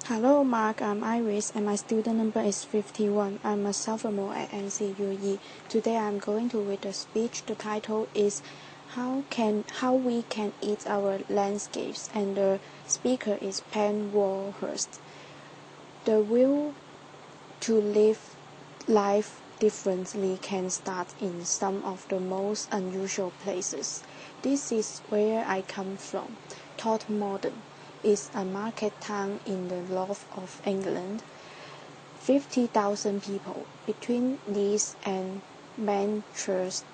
Hello, Mark. I'm Iris, and my student number is 51. I'm a sophomore at NCUE. Today, I'm going to read a speech. The title is "How We Can Eat Our Landscapes," and the speaker is Warhurst. The will to live life differently can start in some of the most unusual places. This is where I come from. Sophomore is a market town in the north of England. 50,000 people. Between Leeds and Manchester,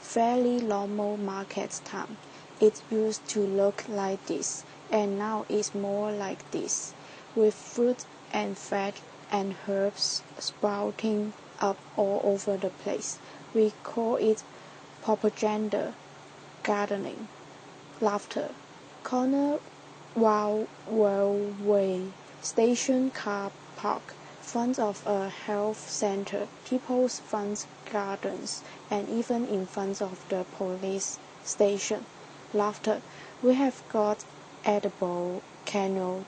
fairly normal market town. It used to look like this, and now it's more like this, with fruit and veg and herbs sprouting up all over the place. We call it propaganda gardening. Laughter. Corner railway station car park, front of a health center, people's front gardens, and even in front of the police station. Laughter. We have got edible canal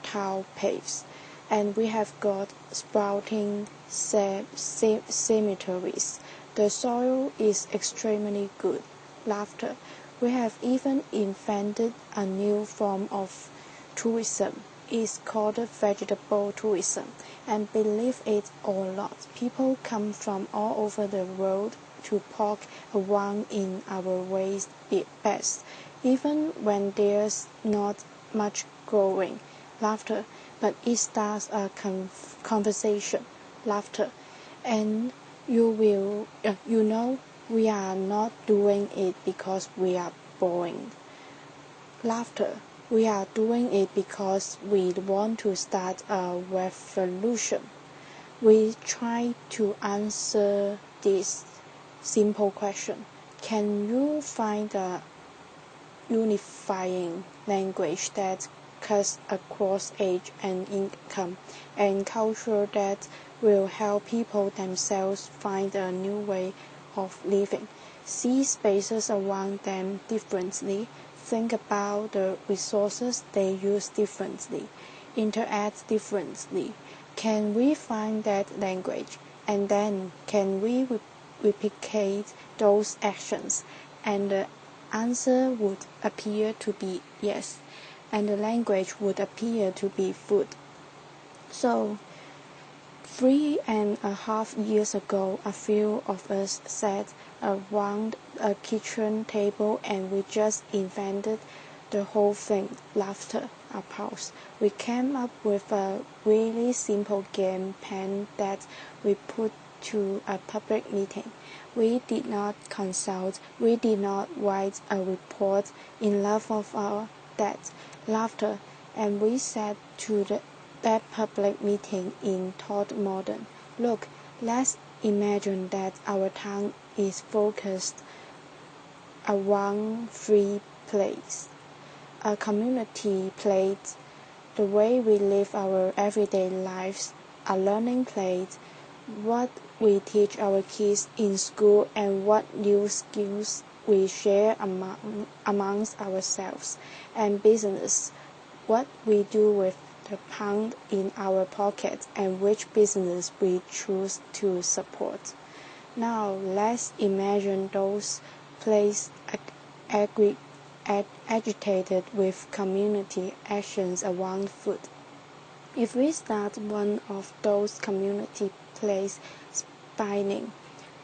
towpaths, and we have got sprouting cemeteries. The soil is extremely good. Laughter. We have even invented a new form of tourism. It's called vegetable tourism, and believe it or not, people come from all over the world to poke around in our waste beds, even when there's not much growing. Laughter. But it starts a conversation. Laughter. And you know, we are not doing it because we are boring. Laughter. We are doing it because we want to start a revolution. We try to answer this simple question. Can you find a unifying language that cuts across age and income and culture that will help people themselves find a new way of living, see spaces around them differently, think about the resources they use differently, interact differently? Can we find that language? And then can we replicate those actions? And the answer would appear to be yes, and the language would appear to be food. So, 3.5 years ago, a few of us sat around a kitchen table and we just invented the whole thing. Laughter. A pause. We came up with a really simple game plan that we put to a public meeting. We did not consult, we did not write a report in love of our that. Laughter. And we said to that public meeting in Sophomore, look, let's imagine that our town is focused around 3 places. A community plate, the way we live our everyday lives, a learning plate, what we teach our kids in school and what new skills we share amongst ourselves, and business, what we do with the pound in our pocket and which business we choose to support. Now let's imagine those places agitated with community actions around food. If we start one of those community places spinning,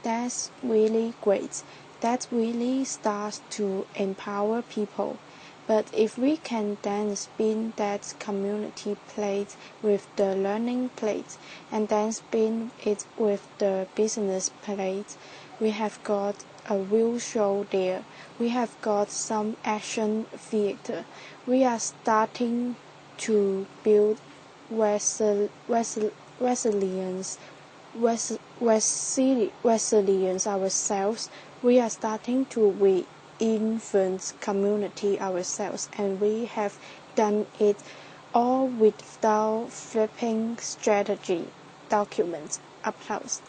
that's really great. That really starts to empower people. But if we can then spin that community plate with the learning plate, and then spin it with the business plate, we have got a real show there. We have got some action theater. We are starting to build resilience ourselves. We are starting to influence community ourselves, and we have done it all without flipping strategy documents. Applause.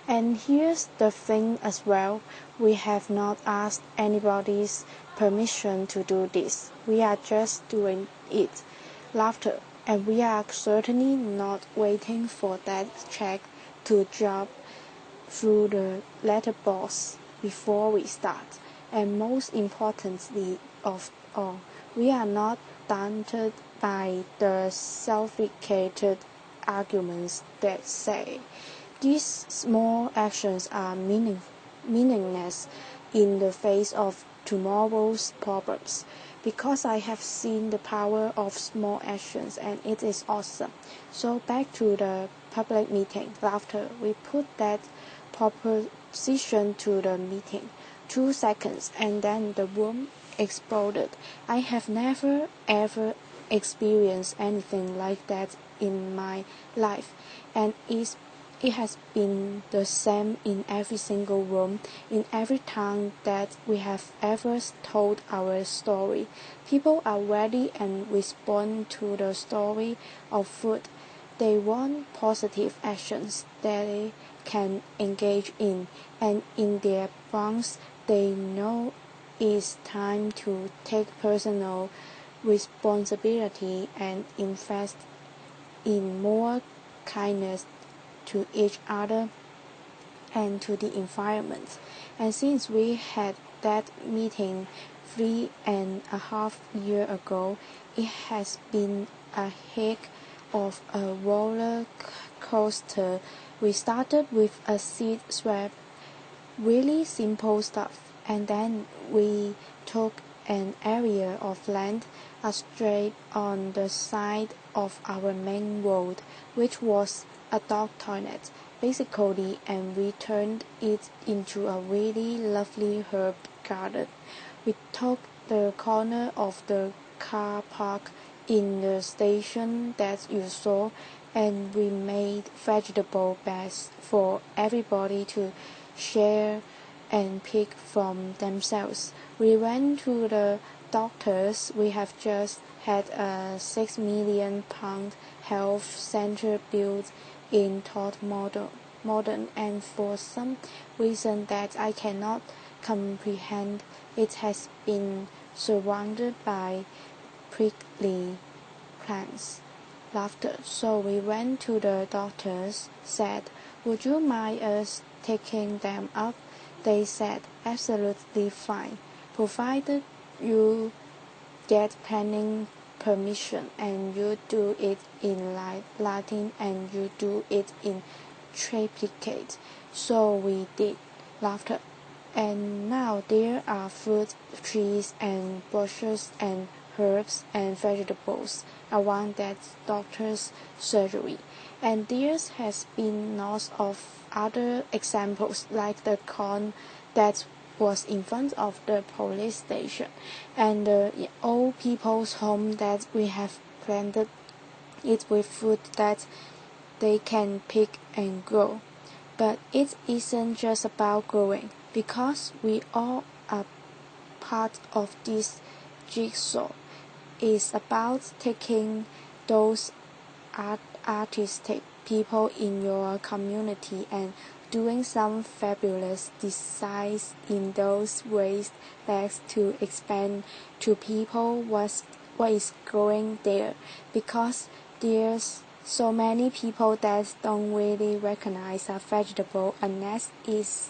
And here's the thing as well, we have not asked anybody's permission to do this. We are just doing it. Laughter. and we are certainly not waiting for that check to drop through the letterbox before we start. And most importantly of all, we are not daunted by the sophisticated arguments that say these small actions are meaningless in the face of tomorrow's problems, because I have seen the power of small actions and it is awesome. So back to the public meeting. Laughter. We put that proposition to the meeting. 2 seconds and then the room exploded. I have never ever experienced anything like that in my life, and it has been the same in every single room, in every time that we have ever told our story. People are ready and respond to the story of food. They want positive actions that they can engage in, and in their bunks they know it's time to take personal responsibility and invest in more kindness to each other and to the environment. And since we had that meeting 3.5 years ago, it has been a heck of a roller coaster. We started with a seed swap, really simple stuff, and then we took an area of land, a straight on the side of our main road, which was a dog toilet, basically, and we turned it into a really lovely herb garden. We took the corner of the car park in the station that you saw, and we made vegetable beds for everybody to share and pick from themselves. We went to the doctors. We have just had a £6 million health centre built in Todd Modern, and for some reason that I cannot comprehend, it has been surrounded by prickly plants. Laughter. So we went to the doctors, said, "Would you mind us taking them up?" They said, "Absolutely fine, provided you get planning permission and you do it in Latin and you do it in triplicate." So we did. Laughter. And now there are fruit trees and bushes and herbs and vegetables around that doctor's surgery. And there has been lots of other examples, like the corn that was in front of the police station, and the old people's home that we have planted it with food that they can pick and grow. But it isn't just about growing, because we all are part of this jigsaw. It's about taking those artistic people in your community and doing some fabulous designs in those waste bags to explain to people what is going there, because there's so many people that don't really recognize a vegetable unless it's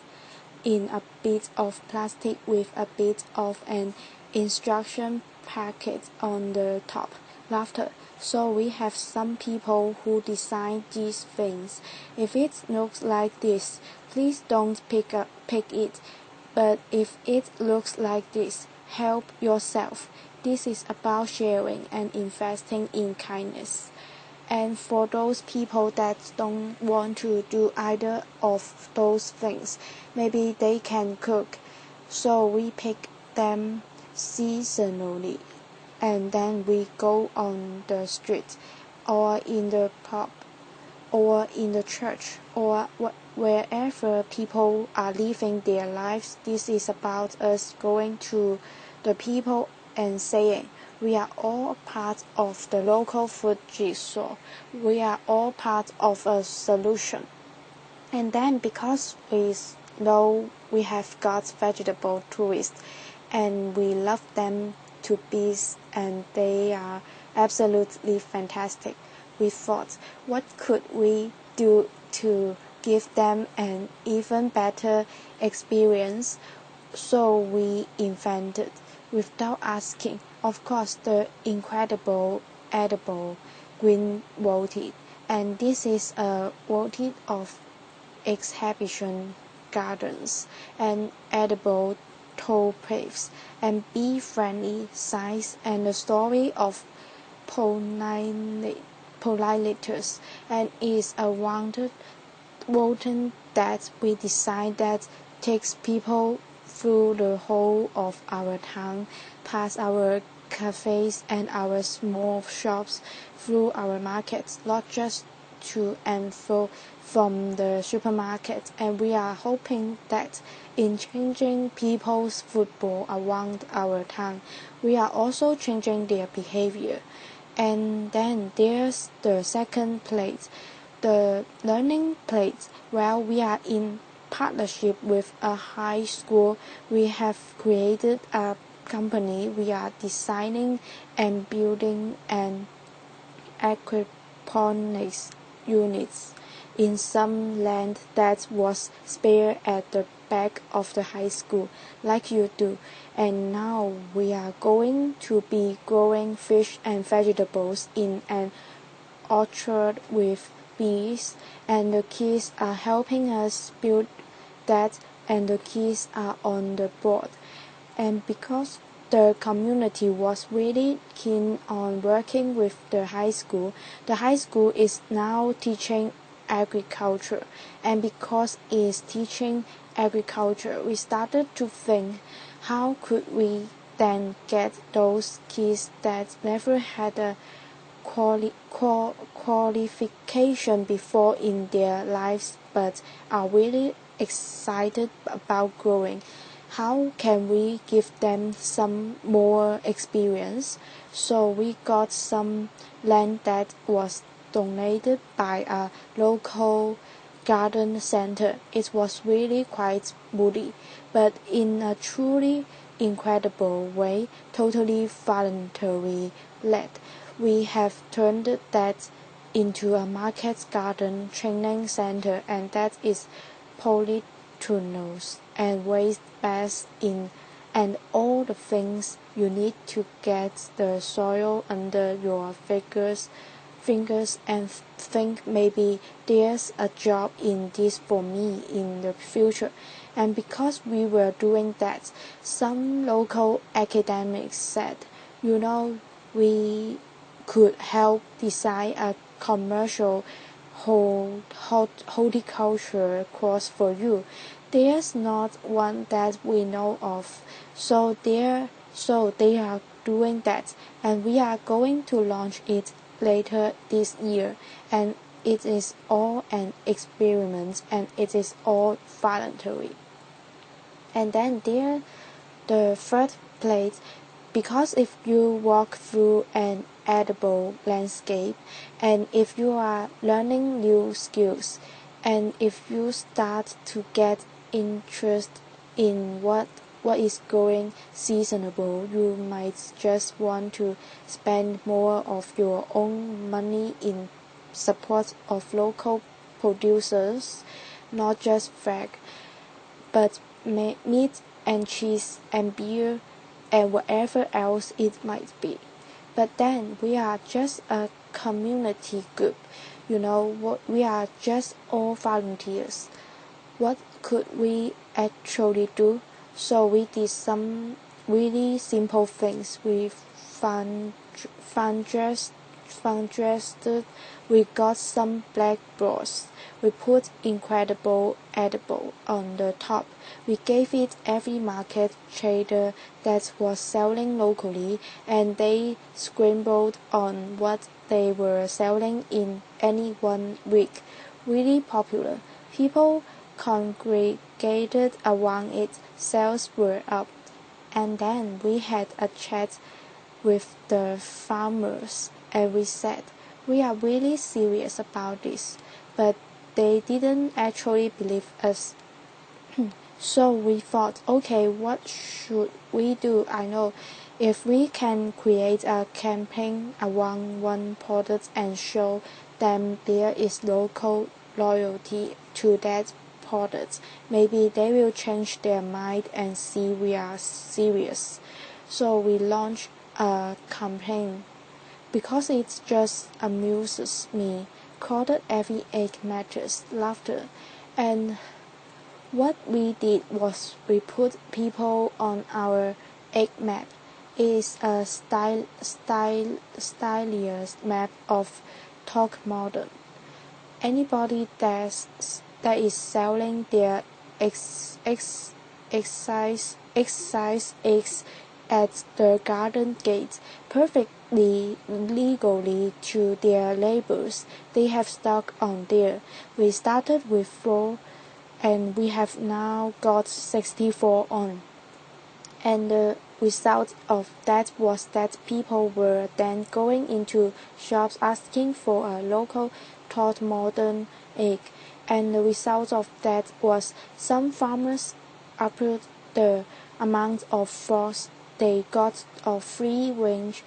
in a bit of plastic with a bit of an instruction packet on the top. Laughter. So we have some people who design these things. If it looks like this, please don't pick it. But if it looks like this, help yourself. This is about sharing and investing in kindness. And for those people that don't want to do either of those things, maybe they can cook. So we pick them seasonally, and then we go on the street, or in the pub, or in the church, or wherever people are living their lives. This is about us going to the people and saying, we are all part of the local food jigsaw. We are all part of a solution. And then because we know we have got vegetable tourists, and we love them to bits, and they are absolutely fantastic. We thought, what could we do to give them an even better experience? So we invented, without asking, of course, the incredible edible green votive, and this is a votive of exhibition gardens and edible topics and bee-friendly size and the story of pollinators, and is a wanted Walton that we design that takes people through the whole of our town, past our cafes and our small shops, through our markets, not just to and fro from the supermarket. And we are hoping that in changing people's football around our town, we are also changing their behavior. And then there's the second plate, the learning plate. Well, we are in partnership with a high school. We have created a company. We are designing and building an aquaponics units in some land that was spare at the back of the high school, like you do. And now we are going to be growing fish and vegetables in an orchard with bees, and the kids are helping us build that, and the kids are on the board. And because the community was really keen on working with the high school is now teaching agriculture. And because it's teaching agriculture, we started to think, how could we then get those kids that never had a qualification before in their lives but are really excited about growing? How can we give them some more experience? So we got some land that was donated by a local garden center. It was really quite moody, but in a truly incredible way, totally voluntary led. We have turned that into a market garden training center, and that is polytunnels and waste bags in and all the things you need to get the soil under your fingers and think maybe there's a job in this for me in the future. And because we were doing that, some local academics said, we could help design a commercial horticulture course for you. There's not one that we know of, so they are doing that, and we are going to launch it later this year. And it is all an experiment, and it is all voluntary. And then there, the third place, because if you walk through an edible landscape, and if you are learning new skills, and if you start to get interest in what is going seasonable, you might just want to spend more of your own money in support of local producers, not just veg, but meat and cheese and beer and whatever else it might be. But then we are just a community group, we are just all volunteers. What could we actually do? So we did some really simple things. We fundraised, we got some black broths. We put incredible edible on the top. We gave it every market trader that was selling locally, and they scrambled on what they were selling in any 1 week. Really popular. People congregated around it, sales were up. And then we had a chat with the farmers, and we said, we are really serious about this, but they didn't actually believe us. So we thought, okay, what should we do? I know If we can create a campaign around one product and show them there is local loyalty to that product, maybe they will change their mind and see we are serious. So we launch a campaign because it just amuses me, called Every Egg Matters Laughter. And what we did was we put people on our egg map. Is a stylish map of talk modern. Anybody that is selling their excise eggs at the garden gate perfectly legally to their neighbors, they have stock on there. We started with 4 and we have now got 64 on. And the result of that was that people were then going into shops asking for a local taught modern egg, and the result of that was some farmers upped the amount of frost they got of free-range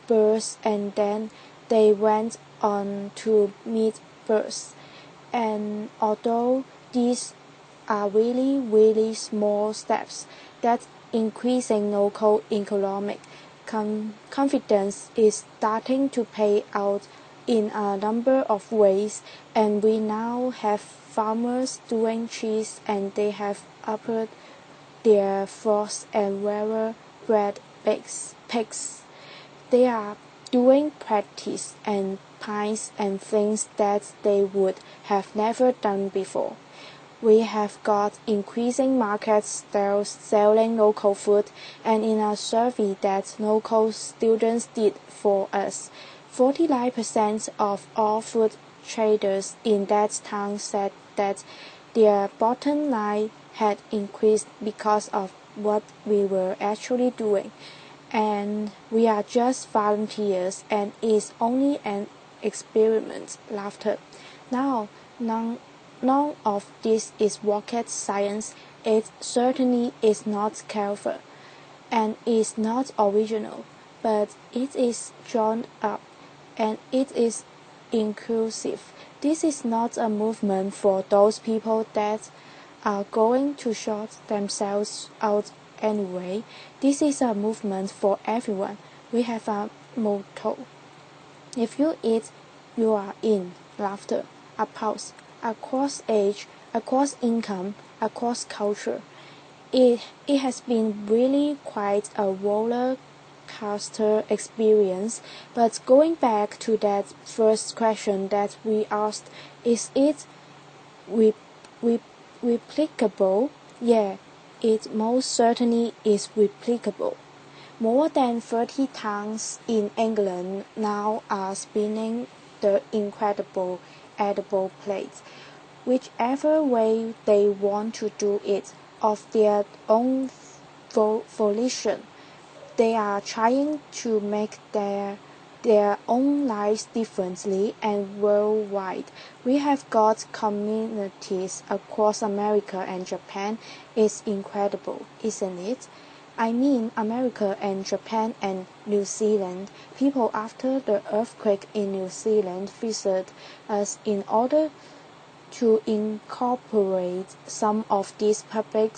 birds, and then they went on to meat birds. And although these are really small steps, that increasing local economic confidence is starting to pay out in a number of ways, and we now have farmers doing cheese, and they have upped their frost and rarer bred pigs. They are doing practice and pies and things that they would have never done before. We have got increasing markets selling local food, and in a survey that local students did for us, 49% of all food traders in that town said that their bottom line had increased because of what we were actually doing. And we are just volunteers, and it's only an experiment. Laughter. Now, none of this is rocket science. It certainly is not clever, and is not original, but it is drawn up, and it is inclusive. This is not a movement for those people that are going to shut themselves out anyway. This is a movement for everyone. We have a motto. If you eat, you are in. Laughter. Applause. Across age, across income, across culture. It has been really quite a roller coaster experience, but going back to that first question that we asked, is it replicable? Yeah, it most certainly is replicable. More than 30 towns in England now are spinning the incredible edible plates, whichever way they want to do it, of their own volition. They are trying to make their own lives differently and worldwide. We have got communities across America and Japan. It's incredible, isn't it? I mean America and Japan and New Zealand. People after the earthquake in New Zealand visited us in order to incorporate some of this public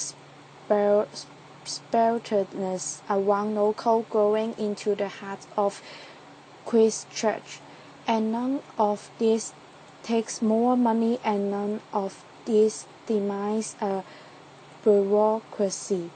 spiritedness around local growing into the heart of Christchurch. And none of this takes more money, and none of this demands a bureaucracy.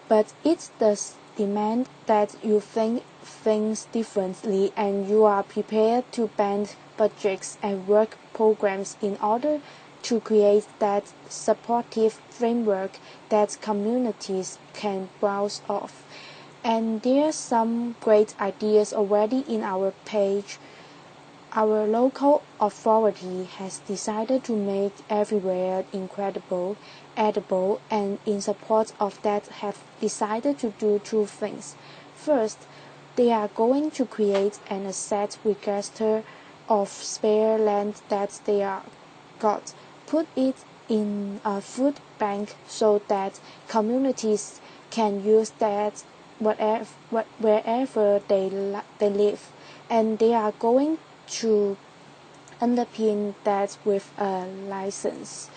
But it does demand that you think things differently, and you are prepared to bend budgets and work programs in order to create that supportive framework that communities can browse off. And there's some great ideas already in our page. Our local authority has decided to make everywhere incredible, edible, and in support of that have decided to do 2 things. First, they are going to create an asset register of spare land that they are got, put it in a food bank so that communities can use that wherever they live, and they are going to underpin that with a license.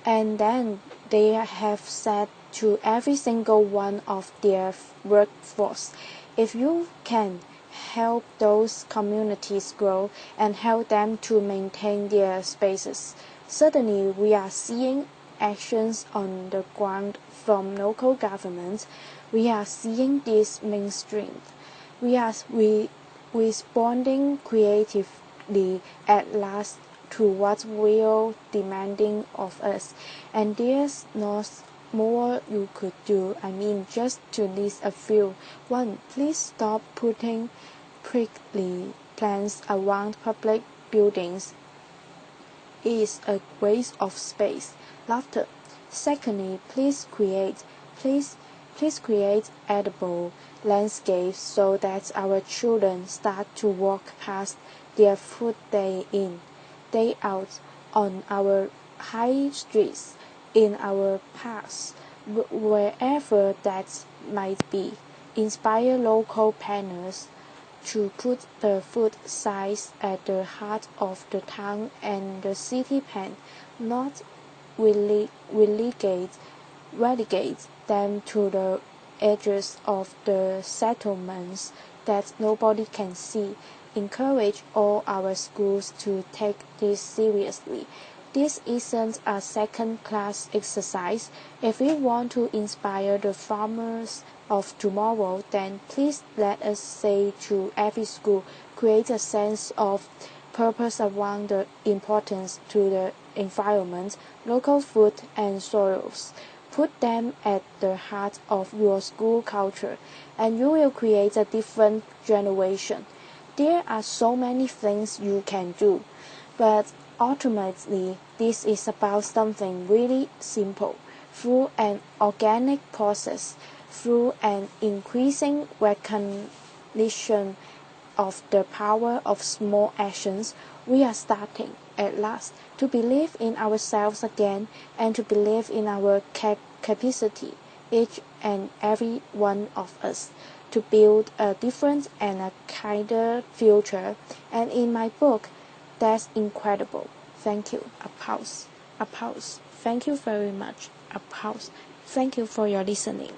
And then they have said to every single one of their workforce, if you can help those communities grow and help them to maintain their spaces. Certainly, we are seeing actions on the ground from local governments. We are seeing this mainstream. We are responding creatively at last to what's real demanding of us, and there's no more you could do. Just to list a few. 1. Please stop putting prickly plants around public buildings. Is a waste of space. Laughter. Secondly, please create edible landscapes so that our children start to walk past their food day in, day out, on our high streets, in our parks, wherever that might be. Inspire local planners to put the food sites at the heart of the town and the city plan, not relegate them to the edges of the settlements that nobody can see. Encourage all our schools to take this seriously. This isn't a second-class exercise. If we want to inspire the farmers of tomorrow, then please let us say to every school, create a sense of purpose around the importance to the environment, local food and soils. Put them at the heart of your school culture, and you will create a different generation. There are so many things you can do, but ultimately, this is about something really simple. Through an organic process, through an increasing recognition of the power of small actions, we are starting, at last, to believe in ourselves again and to believe in our capacity, each and every one of us, to build a different and a kinder future. And in my book, that's incredible. Thank you. Applause. Applause. Thank you very much. Applause. Thank you for your listening.